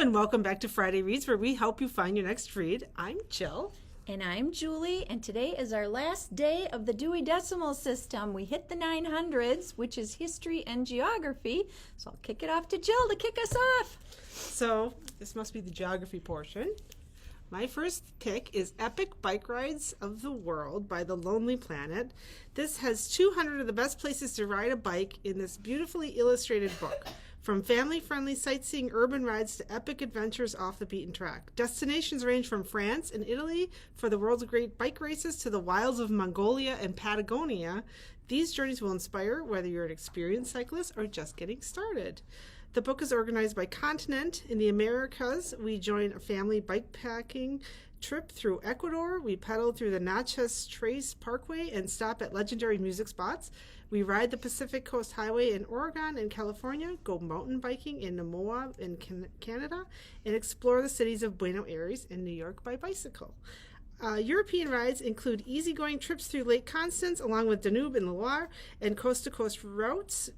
and welcome back to Friday Reads, where we help you find your next read. I'm Jill. And I'm Julie, and today is our last day of the Dewey Decimal System. We hit the 900s, which is history and geography, so I'll kick it off to Jill to kick us off. So, this must be the geography portion. My first pick is Epic Bike Rides of the World by The Lonely Planet. This has 200 of the best places to ride a bike in this beautifully illustrated book. From family-friendly sightseeing urban rides to epic adventures off the beaten track. Destinations range from France and Italy for the world's great bike races to the wilds of Mongolia and Patagonia. These journeys will inspire whether you're an experienced cyclist or just getting started. The book is organized by continent. In the Americas, we join a family bikepacking trip through Ecuador. We pedal through the Natchez Trace Parkway and stop at legendary music spots. We ride the Pacific Coast Highway in Oregon and California, go mountain biking in Namoa in Canada, and explore the cities of Buenos Aires and New York by bicycle. European rides include easygoing trips through Lake Constance along with Danube and Loire, and coast-to-coast routes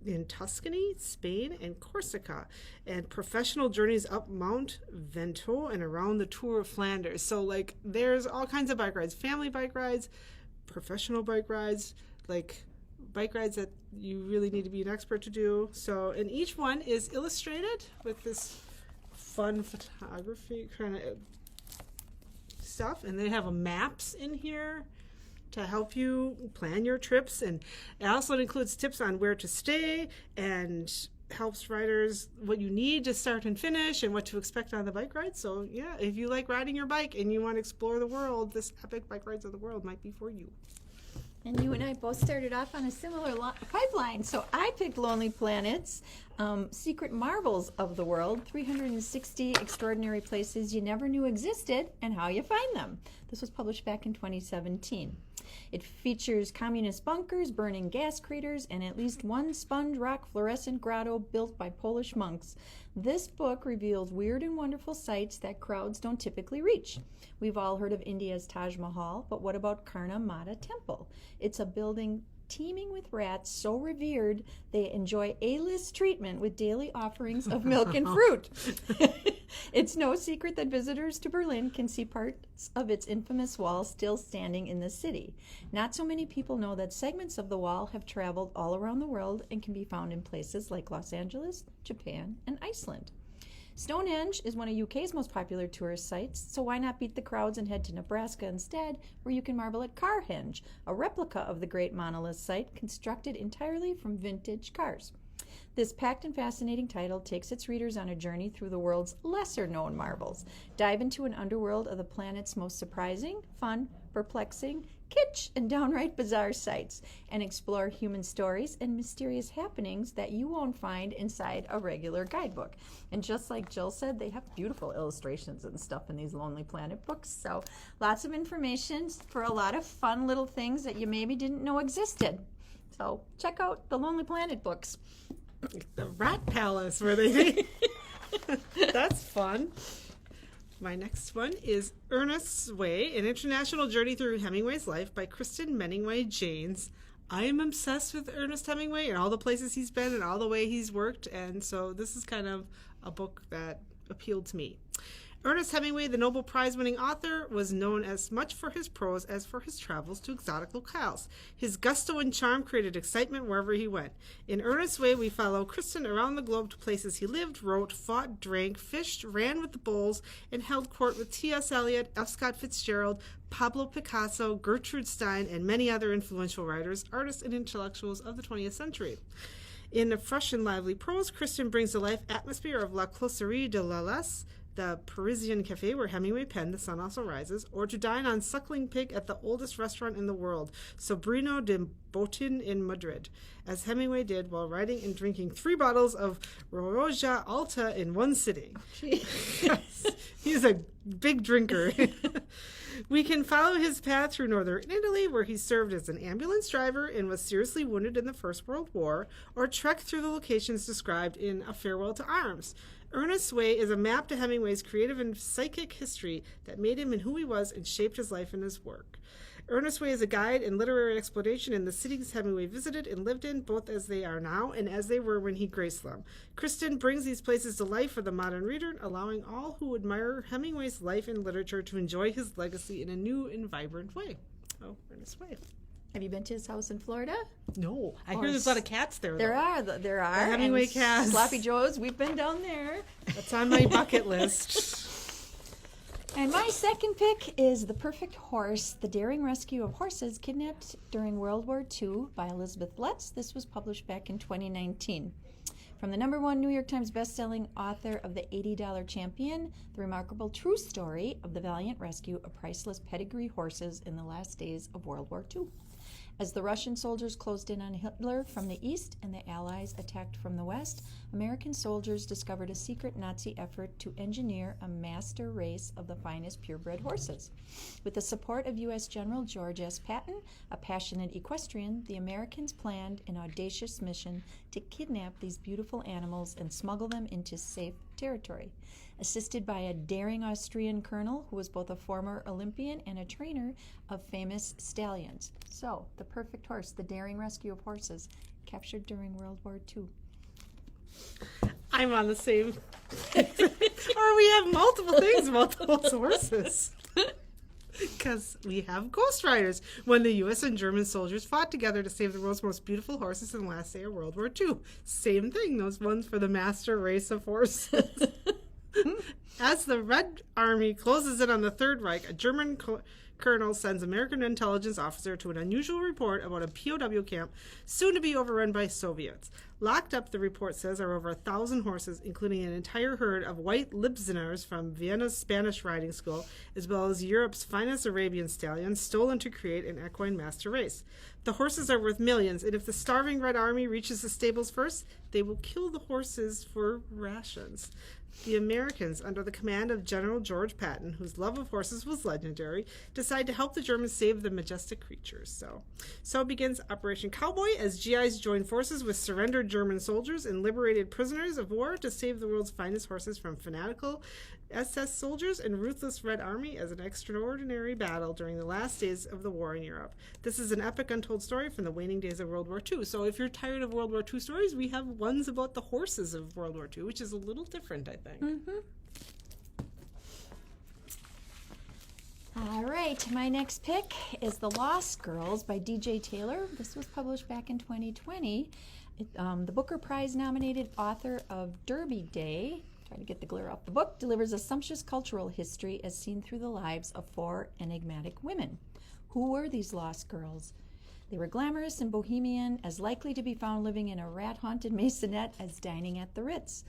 in Tuscany, Spain, and Corsica, and professional journeys up Mount Ventoux and around the Tour of Flanders. So, like, there's all kinds of bike rides, family bike rides, professional bike rides, like bike rides that you really need to be an expert to do. So, and each one is illustrated with this fun photography kind of stuff, and they have maps in here to help you plan your trips, and it also includes tips on where to stay and helps riders what you need to start and finish and what to expect on the bike ride. So yeah, if you like riding your bike and you want to explore the world, this Epic Bike Rides of the World might be for you. And you and I both started off on a similar pipeline. So I picked Lonely Planet's Secret Marvels of the World, 360 Extraordinary Places You Never Knew Existed and How You Find Them. This was published back in 2017. It features communist bunkers, burning gas craters, and at least one sponge rock fluorescent grotto built by Polish monks. This book reveals weird and wonderful sights that crowds don't typically reach. We've all heard of India's Taj Mahal, but what about Karna Mata Temple? It's a building teeming with rats so revered they enjoy A-list treatment with daily offerings of milk and fruit. It's no secret that visitors to Berlin can see parts of its infamous wall still standing in the city. Not so many people know that segments of the wall have traveled all around the world and can be found in places like Los Angeles, Japan, and Iceland. Stonehenge is one of UK's most popular tourist sites, so why not beat the crowds and head to Nebraska instead, where you can marvel at Carhenge, a replica of the great monolith site constructed entirely from vintage cars. This packed and fascinating title takes its readers on a journey through the world's lesser-known marvels. Dive into an underworld of the planet's most surprising, fun, perplexing, kitsch, and downright bizarre sights, and explore human stories and mysterious happenings that you won't find inside a regular guidebook. And just like Jill said, they have beautiful illustrations and stuff in these Lonely Planet books, so lots of information for a lot of fun little things that you maybe didn't know existed. So check out the Lonely Planet books. The Rat Palace, where they that's fun. My next one is Ernests Way, an international journey through Hemingway's life by Kristen Meningway-Janes. I am obsessed with Ernest Hemingway and all the places he's been and all the way he's worked, and so this is kind of a book that appealed to me. Ernest Hemingway, the Nobel Prize-winning author, was known as much for his prose as for his travels to exotic locales. His gusto and charm created excitement wherever he went. In Ernest's Way, we follow Kristen around the globe to places he lived, wrote, fought, drank, fished, ran with the bulls, and held court with T.S. Eliot, F. Scott Fitzgerald, Pablo Picasso, Gertrude Stein, and many other influential writers, artists, and intellectuals of the 20th century. In a fresh and lively prose, Kristen brings to life atmosphere of La Closerie de l'Alas, the Parisian cafe where Hemingway penned The Sun Also Rises, or to dine on suckling pig at the oldest restaurant in the world, Sobrino de Botin in Madrid, as Hemingway did while writing and drinking 3 bottles of Rioja Alta in one sitting. He's a big drinker. We can follow his path through northern Italy, where he served as an ambulance driver and was seriously wounded in the First World War, or trek through the locations described in A Farewell to Arms. Ernest's Way is a map to Hemingway's creative and psychic history that made him and who he was and shaped his life and his work. Ernests Way is a guide and literary exploration in the cities Hemingway visited and lived in, both as they are now and as they were when he graced them. Kristen brings these places to life for the modern reader, allowing all who admire Hemingway's life and literature to enjoy his legacy in a new and vibrant way. Oh, Ernests Way. Have you been to his house in Florida? No. I hear there's a lot of cats there, though. There are. The Hemingway and cats. Sloppy Joe's, we've been down there. That's on my bucket list. And my second pick is The Perfect Horse, The Daring Rescue of Horses Kidnapped During World War II by Elizabeth Lutz. This was published back in 2019. From the #1 New York Times bestselling author of The $80 Champion, the remarkable true story of the valiant rescue of priceless pedigree horses in the last days of World War II. As the Russian soldiers closed in on Hitler from the east and the Allies attacked from the west, American soldiers discovered a secret Nazi effort to engineer a master race of the finest purebred horses. With the support of U.S. General George S. Patton, a passionate equestrian, the Americans planned an audacious mission to kidnap these beautiful animals and smuggle them into safe territory. Assisted by a daring Austrian colonel who was both a former Olympian and a trainer of famous stallions. So, The Perfect Horse, The Daring Rescue of Horses, captured during World War II. I'm on the same. Or we have multiple things about those horses. Because we have Ghost Riders, when the U.S. and German soldiers fought together to save the world's most beautiful horses in the last day of World War II. Same thing, those ones for the master race of horses. As the Red Army closes in on the Third Reich, a German colonel sends American intelligence officer to an unusual report about a POW camp soon to be overrun by Soviets. Locked up, the report says, are over 1,000 horses, including an entire herd of white Libsners from Vienna's Spanish riding school, as well as Europe's finest Arabian stallions, stolen to create an equine master race. The horses are worth millions, and if the starving Red Army reaches the stables first, they will kill the horses for rations. The Americans, under the command of General George Patton, whose love of horses was legendary, decide to help the Germans save the majestic creatures. So begins Operation Cowboy as GIs join forces with surrendered German soldiers and liberated prisoners of war to save the world's finest horses from fanatical SS soldiers and ruthless Red Army as an extraordinary battle during the last days of the war in Europe. This is an epic untold story from the waning days of World War II. So if you're tired of World War II stories, we have ones about the horses of World War II, which is a little different, I think. Mm-hmm. All right, my next pick is The Lost Girls by D.J. Taylor. This was published back in 2020. The Booker Prize nominated author of Derby Day, trying to get the glare off the book, delivers a sumptuous cultural history as seen through the lives of 4 enigmatic women. Who were these lost girls? They were glamorous and bohemian, as likely to be found living in a rat-haunted maisonette as dining at the Ritz.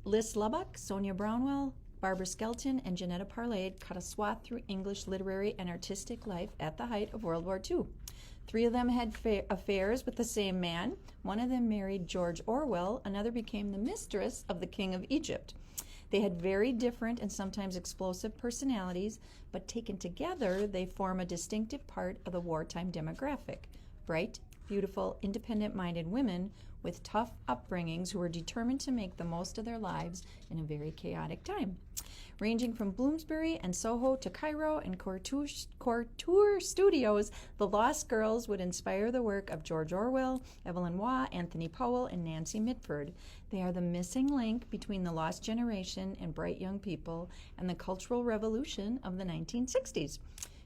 Liz Lubbock, Sonia Brownwell, Barbara Skelton, and Janetta Parlade cut a swath through English literary and artistic life at the height of World War II. 3 of them had affairs with the same man. One of them married George Orwell. Another became the mistress of the King of Egypt. They had very different and sometimes explosive personalities, but taken together, they form a distinctive part of the wartime demographic. Bright, beautiful, independent-minded women with tough upbringings who were determined to make the most of their lives in a very chaotic time. Ranging from Bloomsbury and Soho to Cairo and Couture Studios, The Lost Girls would inspire the work of George Orwell, Evelyn Waugh, Anthony Powell, and Nancy Mitford. They are the missing link between the lost generation and bright young people and the cultural revolution of the 1960s.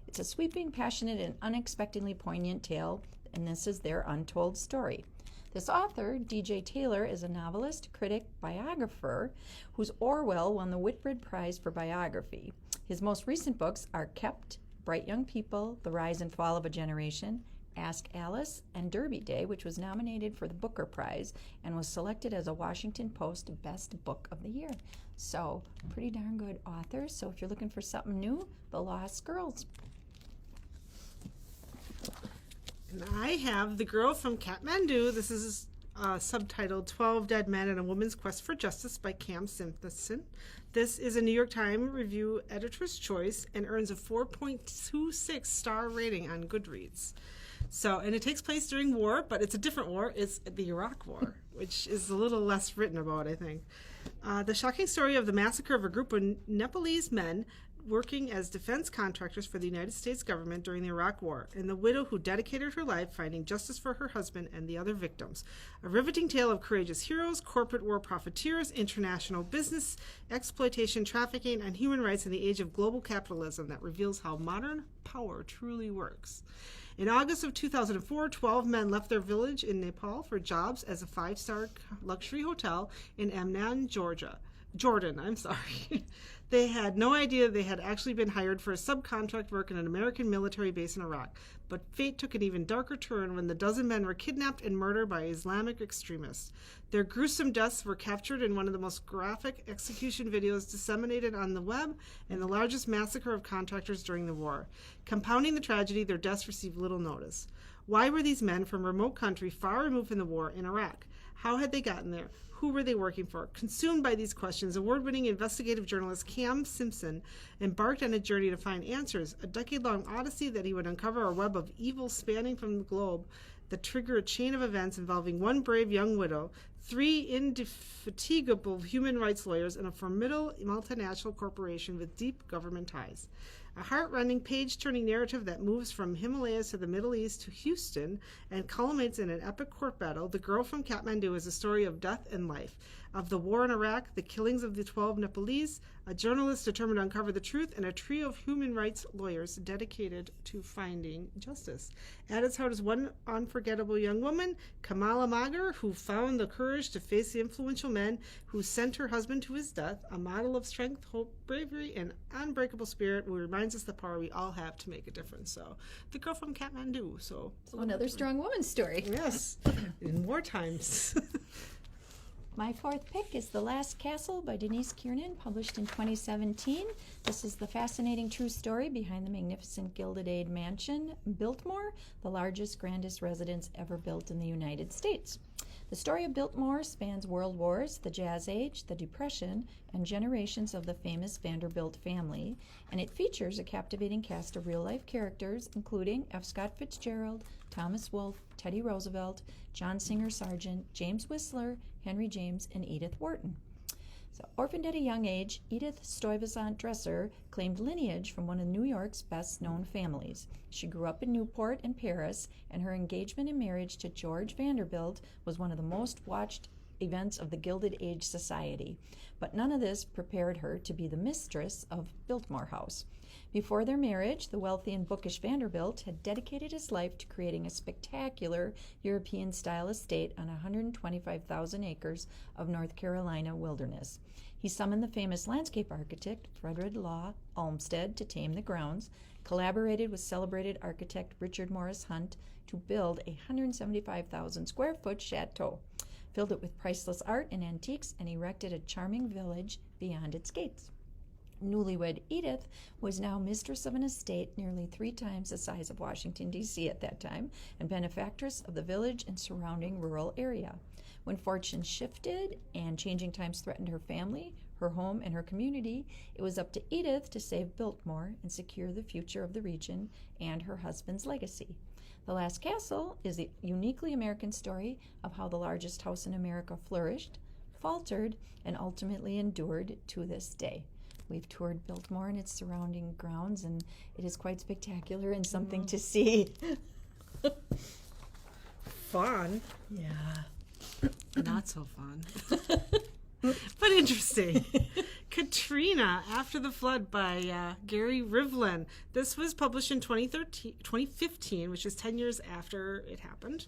It's a sweeping, passionate, and unexpectedly poignant tale, and this is their untold story. This author, D.J. Taylor, is a novelist, critic, biographer, whose Orwell won the Whitbread Prize for Biography. His most recent books are Kept, Bright Young People, The Rise and Fall of a Generation, Ask Alice, and Derby Day, which was nominated for the Booker Prize and was selected as a Washington Post Best Book of the Year. So, pretty darn good authors. So if you're looking for something new, The Lost Girls. And I have The Girl from Kathmandu. This is subtitled 12 Dead Men and a Woman's Quest for Justice by Cam Simpson. This is a New York Times Review Editor's Choice and earns a 4.26 star rating on Goodreads. So, and it takes place during war, but it's a different war. It's the Iraq War, which is a little less written about, I think. The shocking story of the massacre of a group of Nepalese men working as defense contractors for the United States government during the Iraq War, and the widow who dedicated her life finding justice for her husband and the other victims. A riveting tale of courageous heroes, corporate war profiteers, international business, exploitation, trafficking, and human rights in the age of global capitalism that reveals how modern power truly works. In August of 2004, 12 men left their village in Nepal for jobs as a 5-star luxury hotel in Amman, Jordan. They had no idea they had actually been hired for a subcontract work in an American military base in Iraq. But fate took an even darker turn when the dozen men were kidnapped and murdered by Islamic extremists. Their gruesome deaths were captured in one of the most graphic execution videos disseminated on the web and the largest massacre of contractors during the war. Compounding the tragedy, their deaths received little notice. Why were these men from a remote country far removed from the war in Iraq? How had they gotten there? Who were they working for? Consumed by these questions, award-winning investigative journalist Cam Simpson embarked on a journey to find answers, a decade-long odyssey that he would uncover a web of evil spanning from the globe that trigger a chain of events involving one brave young widow, 3 indefatigable human rights lawyers, and a formidable multinational corporation with deep government ties. A heart-rending, page-turning narrative that moves from Himalayas to the Middle East to Houston and culminates in an epic court battle. The Girl from Kathmandu is a story of death and life, of the war in Iraq, the killings of the 12 Nepalese, a journalist determined to uncover the truth, and a trio of human rights lawyers dedicated to finding justice. At its heart is one unforgettable young woman, Kamala Magar, who found the courage to face the influential men who sent her husband to his death, a model of strength, hope, bravery, and unbreakable spirit who reminds us the power we all have to make a difference. So, the Girl from Kathmandu. So another strong woman's story. Yes, in war times. My fourth pick is The Last Castle by Denise Kiernan, published in 2017. This is the fascinating true story behind the magnificent Gilded Age mansion, Biltmore, the largest, grandest residence ever built in the United States. The story of Biltmore spans world wars, the Jazz Age, the Depression, and generations of the famous Vanderbilt family, and it features a captivating cast of real-life characters, including F. Scott Fitzgerald, Thomas Wolfe, Teddy Roosevelt, John Singer Sargent, James Whistler, Henry James, and Edith Wharton. So, orphaned at a young age, Edith Stuyvesant Dresser claimed lineage from one of New York's best-known families. She grew up in Newport and Paris, and her engagement and marriage to George Vanderbilt was one of the most watched events of the Gilded Age society. But none of this prepared her to be the mistress of Biltmore House. Before their marriage, the wealthy and bookish Vanderbilt had dedicated his life to creating a spectacular European-style estate on 125,000 acres of North Carolina wilderness. He summoned the famous landscape architect Frederick Law Olmsted to tame the grounds, collaborated with celebrated architect Richard Morris Hunt to build a 175,000 square foot chateau, filled it with priceless art and antiques, and erected a charming village beyond its gates. Newlywed Edith was now mistress of an estate nearly 3 times the size of Washington, D.C. at that time, and benefactress of the village and surrounding rural area. When fortunes shifted and changing times threatened her family, her home, and her community, it was up to Edith to save Biltmore and secure the future of the region and her husband's legacy. The Last Castle is the uniquely American story of how the largest house in America flourished, faltered, and ultimately endured to this day. We've toured Biltmore and its surrounding grounds, and it is quite spectacular and something to see. Fun. Yeah. Not so fun. But interesting. Katrina, After the Flood by Gary Rivlin. This was published in 2015, which is 10 years after it happened.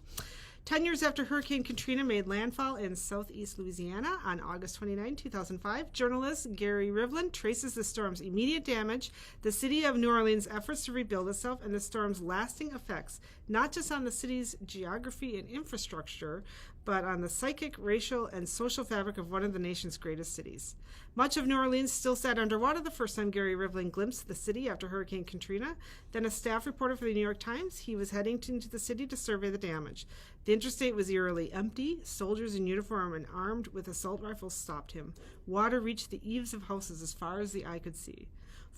10 years after Hurricane Katrina made landfall in southeast Louisiana on August 29, 2005, journalist Gary Rivlin traces the storm's immediate damage, the city of New Orleans' efforts to rebuild itself, and the storm's lasting effects, not just on the city's geography and infrastructure, but on the psychic, racial, and social fabric of one of the nation's greatest cities. Much of New Orleans still sat underwater the first time Gary Rivlin glimpsed the city after Hurricane Katrina. Then a staff reporter for the New York Times, he was heading into the city to survey the damage. The interstate was eerily empty. Soldiers in uniform and armed with assault rifles stopped him. Water reached the eaves of houses as far as the eye could see.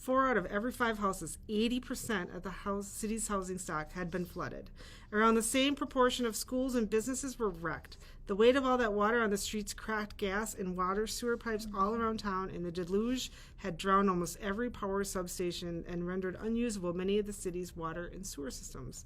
4 out of every 5 houses, 80% of the city's housing stock, had been flooded. Around the same proportion of schools and businesses were wrecked. The weight of all that water on the streets cracked gas and water sewer pipes all around town, and the deluge had drowned almost every power substation and rendered unusable many of the city's water and sewer systems.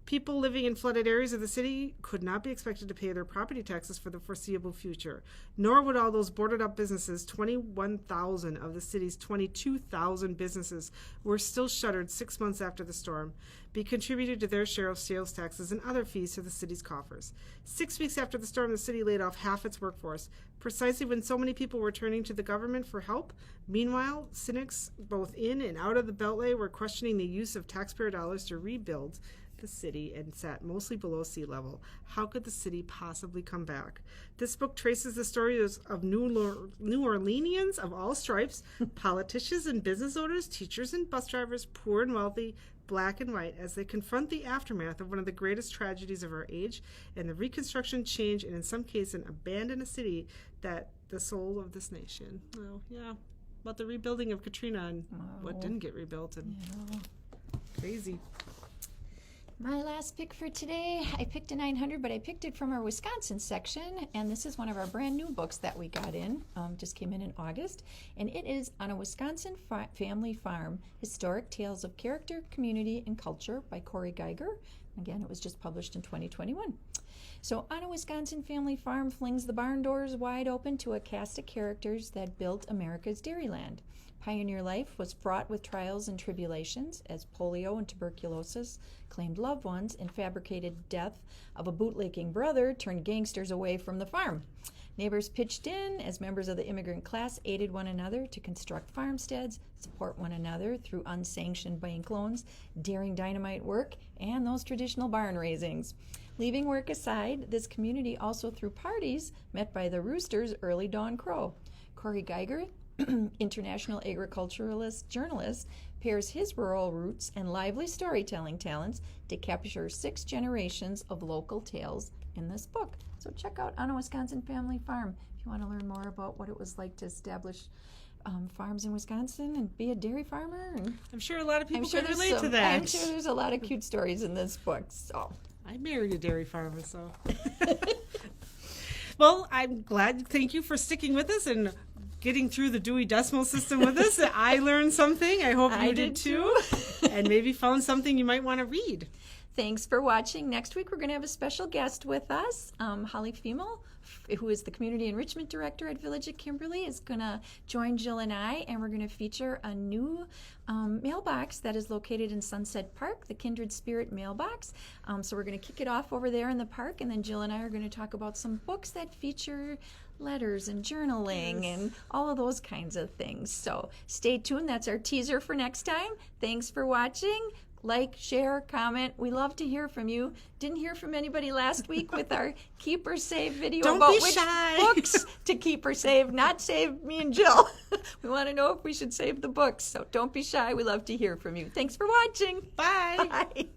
People living in flooded areas of the city could not be expected to pay their property taxes for the foreseeable future, nor would all those boarded-up businesses. 21,000 of the city's 22,000 businesses were still shuttered 6 months after the storm, be contributed to their share of sales taxes and other fees to the city's coffers. 6 weeks after the storm, the city laid off half its workforce, precisely when so many people were turning to the government for help. Meanwhile, cynics both in and out of the Beltway were questioning the use of taxpayer dollars to rebuild the city and sat mostly below sea level. How could the city possibly come back? This book traces the stories of New Orleanians of all stripes, politicians and business owners, teachers and bus drivers, poor and wealthy, black and white, as they confront the aftermath of one of the greatest tragedies of our age and the reconstruction, change, and in some cases abandon a city that the soul of this nation. Oh, yeah. About the rebuilding of Katrina and what didn't get rebuilt. And crazy. My last pick for today, I picked a 900, but I picked it from our Wisconsin section, and this is one of our brand new books that we got in, just came in August, and it is On a Wisconsin Family Farm, Historic Tales of Character, Community, and Culture by Corey Geiger. Again, it was just published in 2021. So On a Wisconsin Family Farm flings the barn doors wide open to a cast of characters that built America's dairyland. Pioneer life was fraught with trials and tribulations as polio and tuberculosis claimed loved ones and fabricated death of a bootlicking brother turned gangsters away from the farm. Neighbors pitched in as members of the immigrant class aided one another to construct farmsteads, support one another through unsanctioned bank loans, daring dynamite work, and those traditional barn raisings. Leaving work aside, this community also threw parties met by the rooster's early dawn crow. Corey Geiger, international agriculturalist journalist, pairs his rural roots and lively storytelling talents to capture 6 generations of local tales in this book. So check out On a Wisconsin Family Farm if you want to learn more about what it was like to establish farms in Wisconsin and be a dairy farmer. And I'm sure a lot of people can relate to that. I'm sure there's a lot of cute stories in this book. So I married a dairy farmer, so. Well, I'm glad. Thank you for sticking with us and getting through the Dewey Decimal System with us. I learned something. I hope you did too. And maybe found something you might want to read. Thanks for watching. Next week, we're going to have a special guest with us. Holly Femel, who is the Community Enrichment Director at Village at Kimberly, is going to join Jill and I, and we're going to feature a new mailbox that is located in Sunset Park, the Kindred Spirit mailbox. So we're going to kick it off over there in the park, and then Jill and I are going to talk about some books that feature letters and journaling and all of those kinds of things. So stay tuned. That's our teaser for next time. Thanks for watching. Like, share, comment. We love to hear from you. Didn't hear from anybody last week with our Keep or Save video about which books to keep or save, not save me and Jill. We want to know if we should save the books. So don't be shy. We love to hear from you. Thanks for watching. Bye. Bye.